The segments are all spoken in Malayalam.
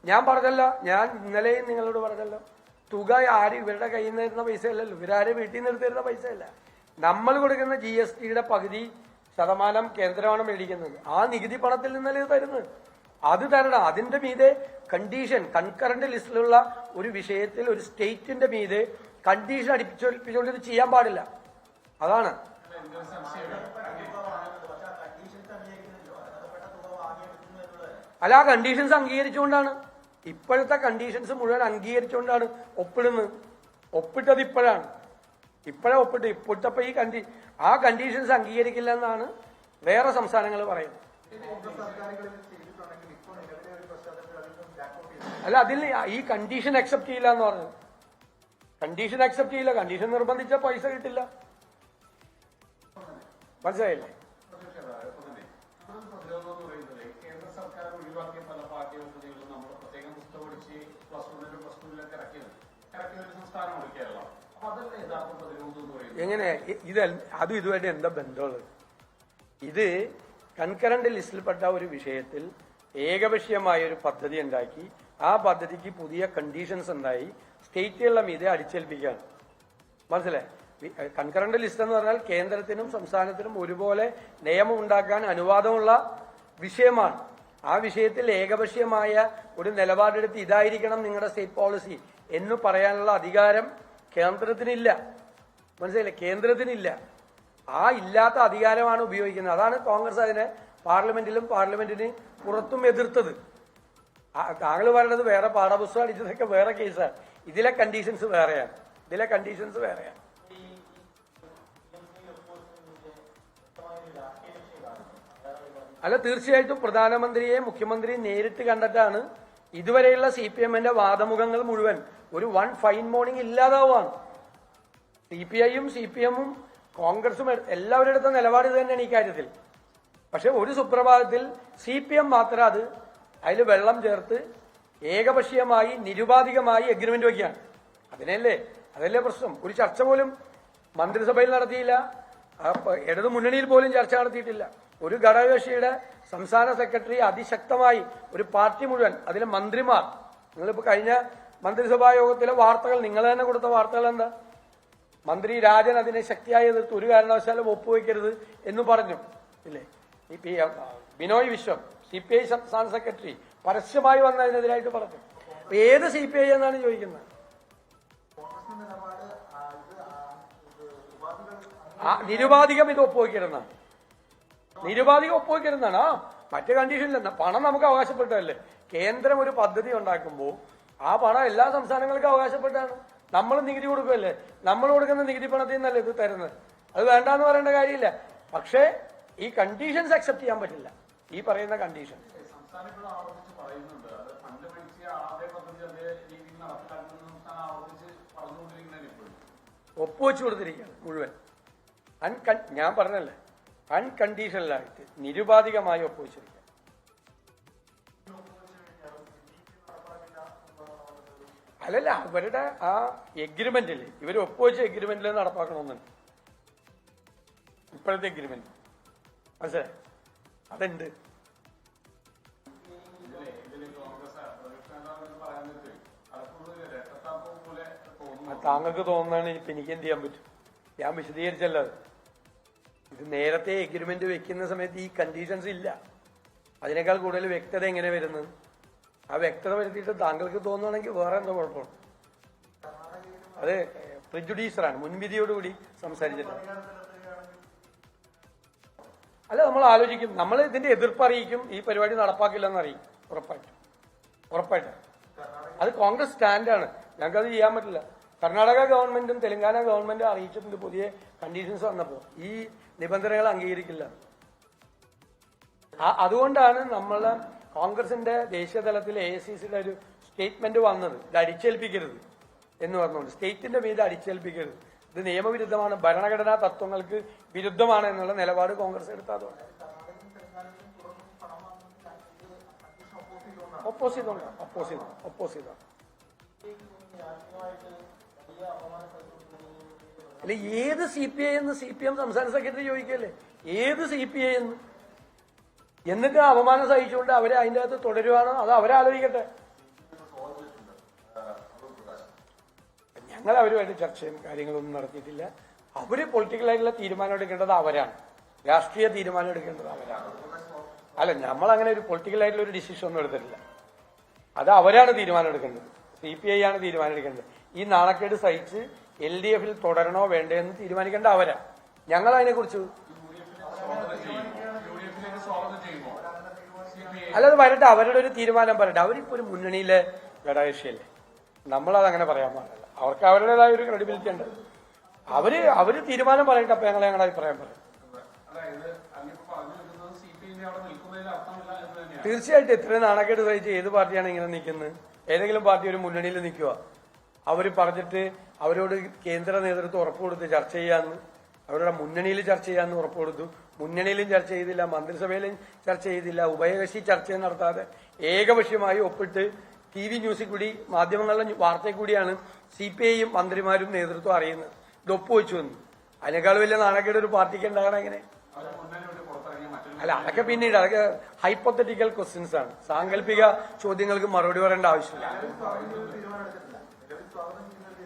ഞാൻ പറഞ്ഞല്ലോ, ഞാൻ ഇന്നലെയും നിങ്ങളോട് പറഞ്ഞല്ലോ, തുക ആരും ഇവരുടെ കയ്യിൽ നിന്ന് തരുന്ന പൈസ അല്ലല്ലോ, ഇവരാരും വീട്ടിൽ നിന്ന് എടുത്തിരുന്ന പൈസ അല്ല. നമ്മൾ കൊടുക്കുന്ന GSTയുടെ പകുതി ശതമാനം കേന്ദ്രമാണ് മേടിക്കുന്നത്. ആ നികുതി പണത്തിൽ നിന്നല്ലേ ഇത് തരുന്നത്. അത് തരണം. അതിന്റെ മീതെ കണ്ടീഷൻ, കൺകറന്റ് ലിസ്റ്റിലുള്ള ഒരു വിഷയത്തിൽ ഒരു സ്റ്റേറ്റിന്റെ മീതെ കണ്ടീഷൻ അടിപ്പിച്ചുകൊണ്ട് ഇത് ചെയ്യാൻ പാടില്ല. അതാണ്. അല്ല, ആ കണ്ടീഷൻസ് അംഗീകരിച്ചുകൊണ്ടാണ്, ഇപ്പോഴത്തെ കണ്ടീഷൻസ് മുഴുവൻ അംഗീകരിച്ചുകൊണ്ടാണ് ഒപ്പിടുന്നത്. ഒപ്പിട്ടത് ഇപ്പോഴാണ്, ഇപ്പോഴത്തെ ഈ ആ കണ്ടീഷൻസ് അംഗീകരിക്കില്ല എന്നാണ് വേറെ സംസ്ഥാനങ്ങൾ പറയുന്നത്. അല്ല, അതിൽ ഈ കണ്ടീഷൻ അക്സെപ്റ്റ് ചെയ്യില്ല എന്ന് പറഞ്ഞു. കണ്ടീഷൻ അക്സെപ്റ്റ് ചെയ്യില്ല, കണ്ടീഷൻ നിർബന്ധിച്ച പൈസ കിട്ടില്ല. മനസ്സിലായില്ലേ? എങ്ങനെ അതും ഇതുമായിട്ട് എന്താ ബന്ധമുള്ളത്? ഇത് കൺകറന്റ് ലിസ്റ്റിൽപ്പെട്ട ഒരു വിഷയത്തിൽ ഏകപക്ഷീയമായ ഒരു പദ്ധതി ഉണ്ടാക്കി, ആ പദ്ധതിക്ക് പുതിയ കണ്ടീഷൻസ് ഉണ്ടായി, സ്റ്റേറ്റുകളുടെ മീതെ അടിച്ചേൽപ്പിക്കുകയാണ്. മനസ്സിലായി? കൺകറന്റ് ലിസ്റ്റ് എന്ന് പറഞ്ഞാൽ കേന്ദ്രത്തിനും സംസ്ഥാനത്തിനും ഒരുപോലെ നിയമം ഉണ്ടാക്കാൻ അനുവാദമുള്ള വിഷയമാണ്. ആ വിഷയത്തിൽ ഏകപക്ഷീയമായ ഒരു നിലപാടെടുത്ത് ഇതായിരിക്കണം നിങ്ങളുടെ സ്റ്റേറ്റ് പോളിസി എന്ന് പറയാനുള്ള അധികാരം കേന്ദ്രത്തിനില്ല. മനസ്സിലായില്ലേ? കേന്ദ്രത്തിനില്ല. ആ ഇല്ലാത്ത അധികാരമാണ് ഉപയോഗിക്കുന്നത്. അതാണ് കോൺഗ്രസ് അതിനെ പാർലമെന്റിലും പാർലമെന്റിന് പുറത്തും എതിർത്തത്. താങ്കൾ പറയുന്നത് വേറെ പാഠപുസ്തകം അടിച്ചതൊക്കെ വേറെ കേസാണ്. ഇതിലെ കണ്ടീഷൻസ് വേറെയാണ്. അല്ല, തീർച്ചയായിട്ടും പ്രധാനമന്ത്രിയെ മുഖ്യമന്ത്രി നേരിട്ട് കണ്ടിട്ടാണ് ഇതുവരെയുള്ള CPMന്റെ വാദമുഖങ്ങൾ മുഴുവൻ ഒരു വൺ ഫൈൻ മോർണിംഗ് ഇല്ലാതാവുകയാണ്. CPIയും CPMും കോൺഗ്രസും എല്ലാവരുടെ അടുത്ത നിലപാട് തന്നെയാണ് ഈ കാര്യത്തിൽ. പക്ഷെ ഒരു സുപ്രഭാതത്തിൽ CPM മാത്രം അതിൽ വെള്ളം ചേർത്ത് ഏകപക്ഷീയമായി നിരുപാധികമായി എഗ്രിമെന്റ് വയ്ക്കുകയാണ്. അതല്ലേ പ്രശ്നം. ഒരു ചർച്ച പോലും മന്ത്രിസഭയിൽ നടത്തിയില്ല, ഇടതു മുന്നണിയിൽ പോലും ചർച്ച നടത്തിയിട്ടില്ല. ഒരു ഘടകകക്ഷിയുടെ സംസ്ഥാന സെക്രട്ടറി അതിശക്തമായി ഒരു പാർട്ടി മുഴുവൻ, അതിലെ മന്ത്രിമാർ, നിങ്ങളിപ്പോ കഴിഞ്ഞ മന്ത്രിസഭാ യോഗത്തിലെ വാർത്തകൾ, നിങ്ങൾ തന്നെ കൊടുത്ത വാർത്തകൾ എന്താ? മന്ത്രി രാജൻ അതിനെ ശക്തിയായി എതിർത്ത് ഒരു കാരണവശാലും ഒപ്പുവെക്കരുത് എന്ന് പറഞ്ഞു, ഇല്ലേ? ബിനോയ് വിശ്വം CPI സംസ്ഥാന സെക്രട്ടറി പരസ്യമായി വന്നതിനെതിരായിട്ട് പറഞ്ഞു. ഏത് CPI എന്നാണ് ചോദിക്കുന്നത്? നിരുപാധികം ഇത് ഒപ്പുവെക്കരുതെന്നാണ്. മറ്റു കണ്ടീഷനിലെന്താ? പണം നമുക്ക് അവകാശപ്പെട്ടതല്ലേ. കേന്ദ്രം ഒരു പദ്ധതി ഉണ്ടാക്കുമ്പോൾ ആ പണം എല്ലാ സംസ്ഥാനങ്ങൾക്കും അവകാശപ്പെട്ടാണ്. നമ്മൾ നികുതി കൊടുക്കുമല്ലേ, നമ്മൾ കൊടുക്കുന്ന നികുതി പണത്തിൽ നിന്നല്ലേ ഇത് തരുന്നത്. അത് വേണ്ടാന്ന് പറയേണ്ട കാര്യമില്ല. പക്ഷേ ഈ കണ്ടീഷൻസ് അക്സെപ്റ്റ് ചെയ്യാൻ പറ്റില്ല. ഈ പറയുന്ന കണ്ടീഷൻ ഒപ്പുവെച്ചു കൊടുത്തിരിക്കുകയാണ് മുഴുവൻ. ഞാൻ പറഞ്ഞല്ലേ, അൺകണ്ടീഷണലായിട്ട് നിരുപാധികമായി ഒപ്പുവെച്ചിരിക്കുക. അല്ലല്ല, അവരുടെ ആ എഗ്രിമെന്റിൽ, ഇവർ ഒപ്പുവെച്ച എഗ്രിമെന്റിൽ നടപ്പാക്കണമെന്നുണ്ട്. ഇപ്പോഴത്തെ എഗ്രിമെന്റ് മനസ്സിലായി? അതുണ്ട്. താങ്കൾക്ക് തോന്നുന്നതാണ്. ഇപ്പൊ എനിക്ക് എന്ത് ചെയ്യാൻ പറ്റും? ഞാൻ വിശദീകരിച്ചല്ലോ. ഇത് നേരത്തെ എഗ്രിമെന്റ് വെക്കുന്ന സമയത്ത് ഈ കണ്ടീഷൻസ് ഇല്ല. അതിനേക്കാൾ കൂടുതൽ വ്യക്തത എങ്ങനെ വരുന്നത്? ആ വ്യക്തത വരുത്തിയിട്ട് താങ്കൾക്ക് തോന്നുകയാണെങ്കിൽ വേറെ എന്തോ കുഴപ്പമാണ്. അത് പ്രിജുഡീസറാണ്, മുൻവിധിയോടുകൂടി സംസാരിച്ചിട്ടാണ്. അല്ല, നമ്മൾ ആലോചിക്കും, നമ്മൾ ഇതിന്റെ എതിർപ്പ് അറിയിക്കും, ഈ പരിപാടി നടപ്പാക്കില്ലെന്ന് അറിയിക്കും. ഉറപ്പായിട്ട് അത് കോൺഗ്രസ് സ്റ്റാൻഡാണ്. ഞങ്ങൾക്കത് ചെയ്യാൻ പറ്റില്ല. കർണാടക ഗവൺമെന്റും തെലങ്കാന ഗവൺമെന്റും അറിയിച്ചിട്ടുണ്ട് പുതിയ കണ്ടീഷൻസ് വന്നപ്പോൾ ഈ നിബന്ധനകൾ അംഗീകരിക്കില്ല. അതുകൊണ്ടാണ് നമ്മളെ കോൺഗ്രസിന്റെ ദേശീയ തലത്തിൽ AICCയുടെ ഒരു സ്റ്റേറ്റ്മെന്റ് വന്നത്, ഇത് അടിച്ചേൽപ്പിക്കരുത് എന്ന് പറഞ്ഞുകൊണ്ട്. സ്റ്റേറ്റിന്റെ മീത് അടിച്ചേൽപ്പിക്കരുത്, ഇത് നിയമവിരുദ്ധമാണ്, ഭരണഘടനാ തത്വങ്ങൾക്ക് വിരുദ്ധമാണ് എന്നുള്ള നിലപാട് കോൺഗ്രസ് എടുത്തതുകൊണ്ട് ഒപ്പോസ് ചെയ്തോണ്ട്. അല്ല, ഏത് CPI എന്ന് CPM സംസ്ഥാന സെക്രട്ടറി ചോദിക്കല്ലേ, ഏത് CPI എന്ന്. എന്നിട്ട് അപമാനം സഹിച്ചുകൊണ്ട് അവരെ അതിൻ്റെ അകത്ത് തുടരുവാണോ? അത് അവരാലോചിക്കട്ടെ. ഞങ്ങൾ അവരുമായിട്ട് ചർച്ചയും കാര്യങ്ങളൊന്നും നടത്തിയിട്ടില്ല. അവര് പൊളിറ്റിക്കലായിട്ടുള്ള തീരുമാനം എടുക്കേണ്ടത് അവരാണ്, രാഷ്ട്രീയ തീരുമാനം എടുക്കേണ്ടത് അവരാണ്. അല്ല, നമ്മൾ അങ്ങനെ ഒരു പൊളിറ്റിക്കലായിട്ടുള്ള ഒരു ഡിസിഷൻ ഒന്നും എടുത്തിട്ടില്ല. അത് അവരാണ് തീരുമാനം എടുക്കേണ്ടത്, CPI ആണ് തീരുമാനം എടുക്കേണ്ടത്. ഈ നാണക്കേട് സഹിച്ച് LDFൽ തുടരണോ വേണ്ടോ എന്ന് തീരുമാനിക്കേണ്ട അവരാ. ഞങ്ങൾ അതിനെക്കുറിച്ച് അല്ലാതെ വരട്ടെ, അവരുടെ ഒരു തീരുമാനം പറയട്ടെ. അവരിപ്പോ ഒരു മുന്നണിയിലെ ഘടകകക്ഷിയല്ലേ, നമ്മളത് അങ്ങനെ പറയാൻ പാടില്ല. അവർക്ക് അവരുടേതായ ഒരു ക്രെഡിബിലിറ്റി ഉണ്ട്. അവര് തീരുമാനം പറയട്ടെ, അപ്പൊ ഞങ്ങളുടെ അഭിപ്രായം പറയും. തീർച്ചയായിട്ടും ഇത്രയും നാണക്കേട് സഹിച്ച് ഏത് പാർട്ടിയാണ് ഇങ്ങനെ നിൽക്കുന്നത്? ഏതെങ്കിലും പാർട്ടി ഒരു മുന്നണിയിൽ നിൽക്കുക, അവര് പറഞ്ഞിട്ട് അവരോട് കേന്ദ്ര നേതൃത്വം ഉറപ്പ് കൊടുത്ത് ചർച്ച ചെയ്യാന്ന്, അവരുടെ മുന്നണിയിൽ ചർച്ച ചെയ്യാന്ന് ഉറപ്പ് കൊടുത്തു. മുന്നണിയിലും ചർച്ച ചെയ്തില്ല, മന്ത്രിസഭയിലും ചർച്ച ചെയ്തില്ല, ഉഭയകക്ഷി ചർച്ച നടത്താതെ ഏകപക്ഷീയമായി ഒപ്പിട്ട് TV ന്യൂസിൽ കൂടി മാധ്യമങ്ങളുടെ വാർത്തയിൽ കൂടിയാണ് CPIയും മന്ത്രിമാരും നേതൃത്വം അറിയുന്നത്. ഇത് ഒപ്പുവെച്ചു വന്നു. അതിനേക്കാൾ വലിയ നാണക്കേട് ഒരു പാർട്ടിക്ക് ഉണ്ടാകണം എങ്ങനെ? അല്ല, അതൊക്കെ പിന്നീട്, അതൊക്കെ ഹൈപ്പോത്തറ്റിക്കൽ ക്വസ്റ്റ്യൻസ് ആണ്. സാങ്കല്പിക ചോദ്യങ്ങൾക്ക് മറുപടി പറയേണ്ട ആവശ്യമില്ല.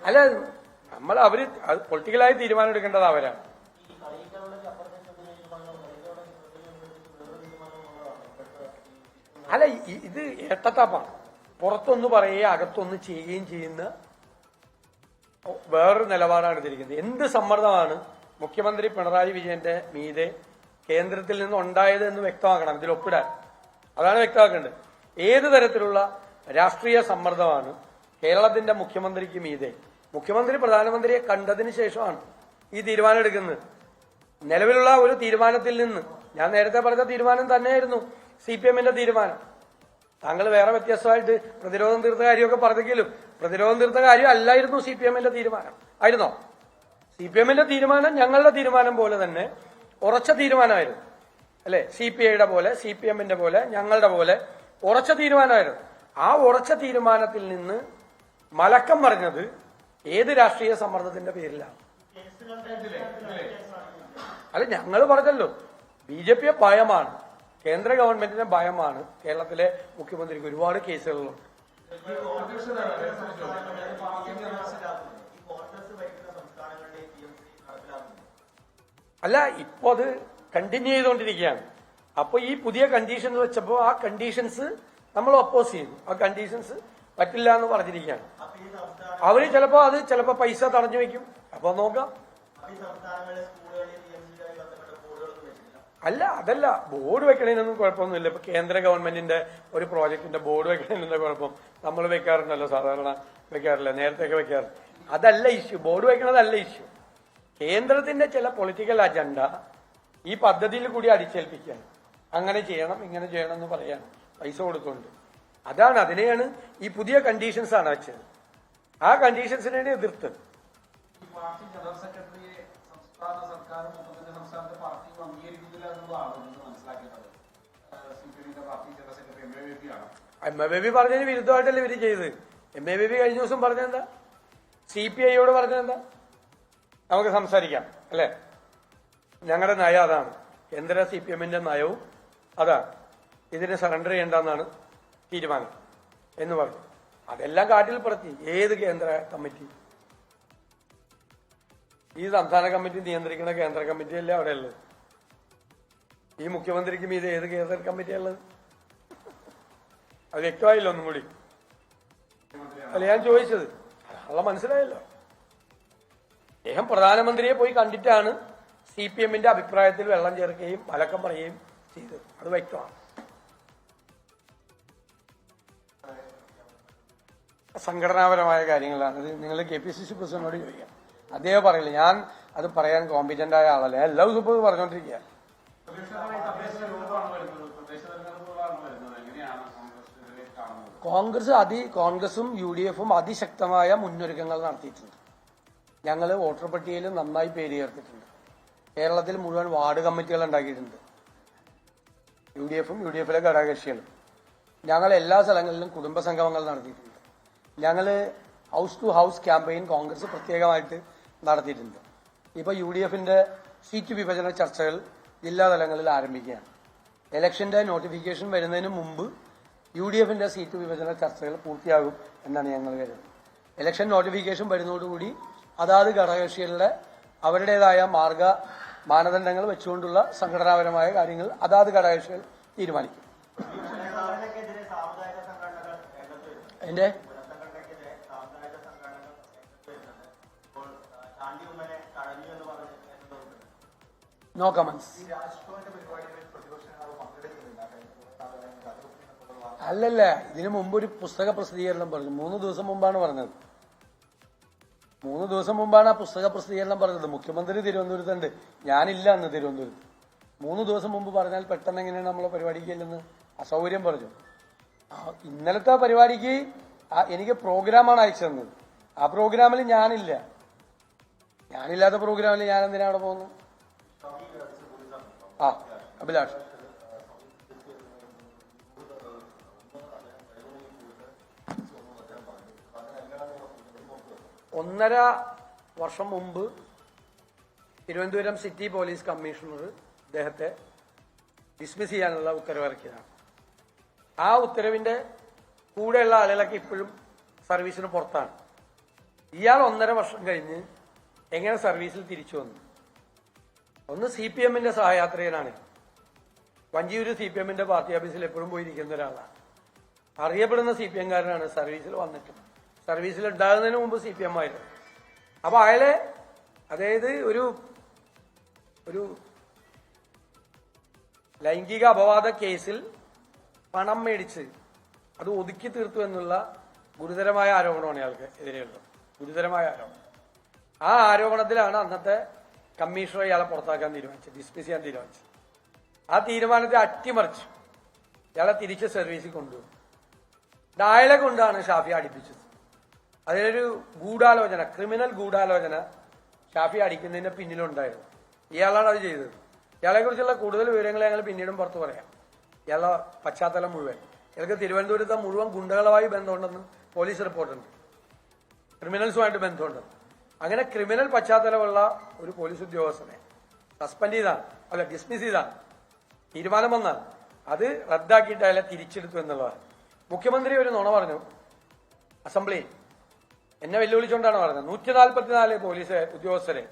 അല്ല, അവര് പൊളിറ്റിക്കലായി തീരുമാനം എടുക്കേണ്ടത് അവരാണ്. അല്ല, ഇത് ഇരട്ടത്താപ്പാണ്. പുറത്തൊന്ന് പറയുകയും അകത്തൊന്ന് ചെയ്യുകയും ചെയ്യുന്ന വേറൊരു നിലപാടാണ് ഇതിരിക്കുന്നത്. എന്ത് സമ്മർദ്ദമാണ് മുഖ്യമന്ത്രി പിണറായി വിജയന്റെ മീതെ കേന്ദ്രത്തിൽ നിന്ന് ഉണ്ടായത് എന്ന് വ്യക്തമാക്കണം, ഇതിൽ ഒപ്പിടാൻ. അതാണ് വ്യക്തമാക്കേണ്ടത്. ഏത് തരത്തിലുള്ള രാഷ്ട്രീയ സമ്മർദ്ദമാണ് കേരളത്തിന്റെ മുഖ്യമന്ത്രിക്ക് മീതെ? മുഖ്യമന്ത്രി പ്രധാനമന്ത്രിയെ കണ്ടതിന് ശേഷമാണ് ഈ തീരുമാനം എടുക്കുന്നത്. നിലവിലുള്ള ഒരു തീരുമാനത്തിൽ നിന്ന്, ഞാൻ നേരത്തെ പറഞ്ഞ തീരുമാനം തന്നെയായിരുന്നു CPMന്റെ തീരുമാനം. താങ്കൾ വേറെ വ്യത്യസ്തമായിട്ട് പ്രതിരോധം തീർത്ത കാര്യമൊക്കെ പറഞ്ഞെങ്കിലും പ്രതിരോധം തീർത്ത കാര്യം അല്ലായിരുന്നു CPMന്റെ തീരുമാനം. ആയിരുന്നോ? CPMന്റെ തീരുമാനം ഞങ്ങളുടെ തീരുമാനം പോലെ തന്നെ ഉറച്ച തീരുമാനമായിരുന്നു, അല്ലെ? CPIയുടെ പോലെ, CPMന്റെ പോലെ, ഞങ്ങളുടെ പോലെ ഉറച്ച തീരുമാനമായിരുന്നു. ആ ഉറച്ച തീരുമാനത്തിൽ നിന്ന് മലക്കം പറഞ്ഞത് ഏത് രാഷ്ട്രീയ സമ്മർദ്ദത്തിന്റെ പേരിലാണ്? അല്ല, ഞങ്ങൾ പറഞ്ഞല്ലോ, BJPയെ ഭയമാണ്, കേന്ദ്ര ഗവൺമെന്റിന്റെ ഭയമാണ്. കേരളത്തിലെ മുഖ്യമന്ത്രിക്ക് ഒരുപാട് കേസുകളുണ്ട്. അല്ല, ഇപ്പൊ അത് കണ്ടിന്യൂ ചെയ്തുകൊണ്ടിരിക്കുകയാണ്. അപ്പൊ ഈ പുതിയ കണ്ടീഷൻസ് വെച്ചപ്പോ ആ കണ്ടീഷൻസ് നമ്മൾ ഒപ്പോസ് ചെയ്തു. ആ കണ്ടീഷൻസ് പറ്റില്ല എന്ന് പറഞ്ഞിരിക്കുകയാണ്. അവര് ചിലപ്പോ പൈസ തടഞ്ഞു വെക്കും. അപ്പൊ നോക്കാം. അല്ല, അതല്ല, ബോർഡ് വെക്കണതിനൊന്നും കുഴപ്പമൊന്നുമില്ല. ഇപ്പൊ കേന്ദ്ര ഗവൺമെന്റിന്റെ ഒരു പ്രോജക്ടിന്റെ ബോർഡ് വെക്കണതിന്റെ കുഴപ്പം നമ്മൾ വെക്കാറുണ്ടല്ലോ, സാധാരണ വെക്കാറില്ല, നേരത്തെയൊക്കെ വെക്കാറ്. അതല്ല ഇഷ്യൂ, ബോർഡ് വെക്കണതല്ല ഇഷ്യൂ. കേന്ദ്രത്തിന്റെ ചില പൊളിറ്റിക്കൽ അജണ്ട ഈ പദ്ധതിയിൽ കൂടി അടിച്ചേൽപ്പിക്കുകയാണ്. അങ്ങനെ ചെയ്യണം, ഇങ്ങനെ ചെയ്യണം എന്ന് പറയാൻ പൈസ കൊടുത്തുകൊണ്ട്. അതാണ്, അതിനെയാണ് ഈ പുതിയ കണ്ടീഷൻസ് ആണ് വെച്ചത്. ആ കണ്ടീഷൻസിനെ എതിർത്ത് MABB പറഞ്ഞതിന് വിരുദ്ധമായിട്ടല്ലേ ഇവര് ചെയ്ത്. MABB കഴിഞ്ഞ ദിവസം പറഞ്ഞെന്താ? CPIയോട് പറഞ്ഞെന്താ? നമുക്ക് സംസാരിക്കാം, അല്ലെ? ഞങ്ങളുടെ നയം അതാണ്, കേന്ദ്ര CPMന്റെ നയവും അതാണ്, ഇതിനെ സറണ്ടർ ചെയ്യേണ്ടെന്നാണ് തീരുമാനം എന്ന് പറഞ്ഞു. അതെല്ലാം കാട്ടിൽ പറത്തി. ഏത് കേന്ദ്ര കമ്മിറ്റി? ഈ സംസ്ഥാന കമ്മിറ്റി നിയന്ത്രിക്കുന്ന കേന്ദ്ര കമ്മിറ്റിയല്ലേ അവിടെ ഉള്ളത്? ഈ മുഖ്യമന്ത്രിക്ക് മീതെ ഏത് കേന്ദ്ര കമ്മിറ്റിയുള്ളത്? അത് വ്യക്തമായില്ല ഒന്നും കൂടി. അല്ല, ഞാൻ ചോദിച്ചത് അല്ല, മനസ്സിലായല്ലോ. അദ്ദേഹം പ്രധാനമന്ത്രിയെ പോയി കണ്ടിട്ടാണ് CPMന്റെ അഭിപ്രായത്തിൽ വെള്ളം ചേർക്കുകയും മലക്കം പറയുകയും ചെയ്തത്. അത് വ്യക്തമാണ്. സംഘടനാപരമായ കാര്യങ്ങളാണ്. അത് നിങ്ങൾ KPCC പ്രസിഡന്റിനോട് ചോദിക്കാം, അദ്ദേഹം പറയില്ല. ഞാൻ അത് പറയാൻ കോമ്പിറ്റന്റ് ആയ ആളല്ല. എല്ലാ ദിവസവും ഇപ്പോൾ പറഞ്ഞുകൊണ്ടിരിക്കുക. കോൺഗ്രസും UDFും അതിശക്തമായ മുന്നൊരുക്കങ്ങൾ നടത്തിയിട്ടുണ്ട്. ഞങ്ങൾ വോട്ടർ പട്ടികയിൽ നന്നായി പേര് ചേർത്തിട്ടുണ്ട്. കേരളത്തിൽ മുഴുവൻ വാർഡ് കമ്മിറ്റികൾ ഉണ്ടാക്കിയിട്ടുണ്ട്. UDFും UDFിലെ ഘടകകക്ഷികളും. ഞങ്ങൾ എല്ലാ സ്ഥലങ്ങളിലും കുടുംബ സംഗമങ്ങൾ നടത്തിയിട്ടുണ്ട്. ഞങ്ങൾ house to house campaign Congress പ്രത്യേകമായിട്ട് നടത്തിയിട്ടുണ്ട്. ഇപ്പോൾ UDFന്റെ സീറ്റ് വിഭജന ചർച്ചകൾ ജില്ലാ തലങ്ങളിൽ ആരംഭിക്കുകയാണ്. ഇലക്ഷന്റെ നോട്ടിഫിക്കേഷൻ വരുന്നതിന് മുമ്പ് UDFന്റെ സീറ്റ് വിഭജന ചർച്ചകൾ പൂർത്തിയാകും എന്നാണ് ഞങ്ങൾ കരുതുന്നത്. ഇലക്ഷൻ നോട്ടിഫിക്കേഷൻ വരുന്നതോടുകൂടി അതാത് ഘടകകക്ഷികളുടെ അവരുടേതായ മാനദണ്ഡങ്ങൾ വെച്ചുകൊണ്ടുള്ള സംഘടനാപരമായ കാര്യങ്ങൾ അതാത് ഘടകകക്ഷികൾ തീരുമാനിക്കും. എന്റെ നോ കമന്റ്സ്. അല്ലല്ല, ഇതിനു മുമ്പ് ഒരു പുസ്തക പ്രസിദ്ധീകരണം പറഞ്ഞു. 3 ദിവസം മുമ്പാണ് പറഞ്ഞത്. 3 ദിവസം മുമ്പാണ് ആ പുസ്തക പ്രസിദ്ധീകരണം പറഞ്ഞത്. മുഖ്യമന്ത്രി തിരുവനന്തപുരത്തുണ്ട്, ഞാനില്ല അന്ന് തിരുവനന്തപുരത്ത്. 3 ദിവസം മുമ്പ് പറഞ്ഞാൽ പെട്ടെന്ന് എങ്ങനെയാണ് നമ്മളെ പരിപാടിക്കില്ലെന്ന് അസൗകര്യം പറഞ്ഞു. ഇന്നലത്തെ പരിപാടിക്ക് എനിക്ക് പ്രോഗ്രാമാണ് അയച്ചു തന്നത്. ആ പ്രോഗ്രാമിൽ ഞാനില്ലാത്ത പ്രോഗ്രാമിൽ ഞാൻ എന്തിനാ അവിടെ പോകുന്നു? അഭിലാഷ്, ഒന്നര വർഷം മുമ്പ് തിരുവനന്തപുരം സിറ്റി പോലീസ് കമ്മീഷണർ അദ്ദേഹത്തെ ഡിസ്മിസ് ചെയ്യാനുള്ള ഉത്തരവിറക്കിയതാണ്. ആ ഉത്തരവിന്റെ കൂടെയുള്ള ആളുകളൊക്കെ ഇപ്പോഴും സർവീസിന് പുറത്താണ്. ഇയാൾ 1.5 വർഷം കഴിഞ്ഞ് എങ്ങനെ സർവീസിൽ തിരിച്ചു വന്നു? ഒന്ന് CPM-ന്റെ സഹയാത്രികനാണ്. വഞ്ചിയൂര് CPM-ന്റെ പാർട്ടി ഓഫീസിൽ എപ്പോഴും പോയിരിക്കുന്ന ഒരാളാണ്. അറിയപ്പെടുന്ന CPM-കാരനാണ്. സർവീസിൽ വന്നിട്ടും സർവീസിൽ ഉണ്ടാകുന്നതിന് മുമ്പ് CPM ആയിരുന്നു. അപ്പൊ അയാളെ, അതായത് ഒരു ലൈംഗിക അപവാദ കേസിൽ പണം മേടിച്ച് അത് ഒതുക്കി തീർത്തു എന്നുള്ള ഗുരുതരമായ ആരോപണമാണ് അയാൾക്ക് എതിരെയുള്ളത്. ഗുരുതരമായ ആരോപണം. ആ ആരോപണത്തിലാണ് അന്നത്തെ കമ്മീഷണർ ഇയാളെ പുറത്താക്കാൻ തീരുമാനിച്ചത്, ഡിസ്മിസ് ചെയ്യാൻ തീരുമാനിച്ചത്. ആ തീരുമാനത്തെ അട്ടിമറിച്ച് ഇയാളെ തിരിച്ച് സർവീസിൽ കൊണ്ടുവന്നു. അയാളെ കൊണ്ടാണ് ഷാഫി അടിപ്പിച്ചത്. അതിലൊരു ഗൂഢാലോചന, ക്രിമിനൽ ഗൂഢാലോചന ഷാഫി അടിക്കുന്നതിന്റെ പിന്നിലുണ്ടായിരുന്നു. ഇയാളാണ് അത് ചെയ്തത്. ഇയാളെ കുറിച്ചുള്ള കൂടുതൽ വിവരങ്ങൾ ഞങ്ങൾ പിന്നീടും പുറത്തു പറയാം. ഇയാളുടെ പശ്ചാത്തലം മുഴുവൻ, ഇയാൾക്ക് തിരുവനന്തപുരത്തെ മുഴുവൻ ഗുണ്ടകളുമായി ബന്ധമുണ്ടെന്ന് പോലീസ് റിപ്പോർട്ടുണ്ട്. ക്രിമിനൽസുമായിട്ട് ബന്ധമുണ്ടെന്ന്. അങ്ങനെ ക്രിമിനൽ പശ്ചാത്തലമുള്ള ഒരു പോലീസ് ഉദ്യോഗസ്ഥനെ സസ്പെൻഡ് ചെയ്താണ്, ഡിസ്മിസ് ചെയ്താണ് തീരുമാനം വന്നാൽ അത് റദ്ദാക്കിയിട്ട് അയാളെ തിരിച്ചെടുത്തു എന്നുള്ളതാണ്. മുഖ്യമന്ത്രി ഒരു നുണ പറഞ്ഞു അസംബ്ലിയിൽ. എന്നെ വെല്ലുവിളിച്ചുകൊണ്ടാണ് പറഞ്ഞത്. 144 പോലീസ് ഉദ്യോഗസ്ഥരെ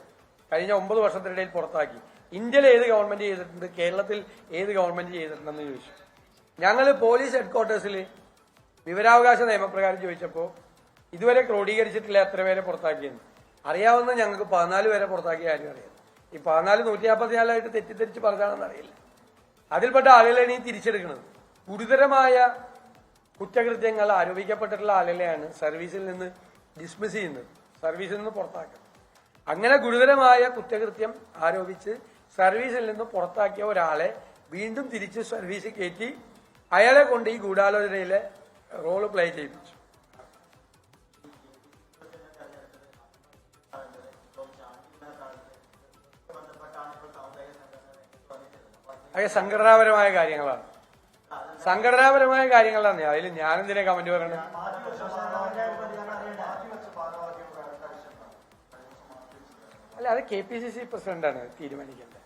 കഴിഞ്ഞ 9 വർഷത്തിനിടയിൽ പുറത്താക്കി. ഇന്ത്യയിൽ ഏത് ഗവൺമെന്റ് ചെയ്തിട്ടുണ്ട്, കേരളത്തിൽ ഏത് ഗവൺമെന്റ് ചെയ്തിട്ടുണ്ടെന്ന് ചോദിച്ചു. ഞങ്ങൾ പോലീസ് ഹെഡ്ക്വാർട്ടേഴ്സിൽ വിവരാവകാശ നിയമപ്രകാരം ചോദിച്ചപ്പോൾ ഇതുവരെ ക്രോഡീകരിച്ചിട്ടില്ല എത്ര പേരെ പുറത്താക്കിയെന്ന്. അറിയാവുന്ന ഞങ്ങൾക്ക് 14 പേരെ പുറത്താക്കിയ കാര്യം അറിയാം. ഈ 14 144 തെറ്റിദ്ധരിച്ച് പറഞ്ഞാണെന്ന് അറിയില്ല. അതിൽപ്പെട്ട ആളുകളെ ഇനി തിരിച്ചെടുക്കുന്നത്. ഗുരുതരമായ കുറ്റകൃത്യങ്ങൾ ആരോപിക്കപ്പെട്ടിട്ടുള്ള ആളുകളെയാണ് സർവീസിൽ നിന്ന് ഡിസ്മിസ് ചെയ്യുന്നത്, സർവീസിൽ നിന്ന് പുറത്താക്കുന്നത്. അങ്ങനെ ഗുരുതരമായ കുറ്റകൃത്യം ആരോപിച്ച് സർവീസിൽ നിന്ന് പുറത്താക്കിയ ഒരാളെ വീണ്ടും തിരിച്ച് സർവീസിൽ കയറ്റി അയാളെ കൊണ്ട് ഈ ഗൂഢാലോചനയിലെ റോള് പ്ലേ ചെയ്യിപ്പിച്ചു. അത് സംഘടനാപരമായ കാര്യങ്ങളാണ്. അതിൽ ഞാനെന്തിനാ കമന്റ് പറയണത്? അല്ല, അത് KPCC പ്രസിഡന്റാണ് തീരുമാനിക്കേണ്ടത്.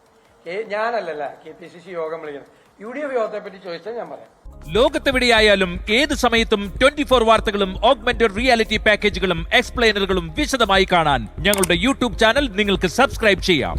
ഞാനല്ലല്ല KPCC യോഗം വിളിക്കുന്നത്. UDF യോഗത്തെ പറ്റി ചോദിച്ചാൽ ഞാൻ പറയാം. ലോകത്തെവിടെയായാലും ഏത് സമയത്തും 24 വാർത്തകളും ഓഗ്മെന്റഡ് റിയാലിറ്റി പാക്കേജുകളും എക്സ്പ്ലെയിനറുകളും വിശദമായി കാണാൻ ഞങ്ങളുടെ YouTube ചാനൽ നിങ്ങൾക്ക് സബ്സ്ക്രൈബ് ചെയ്യാം.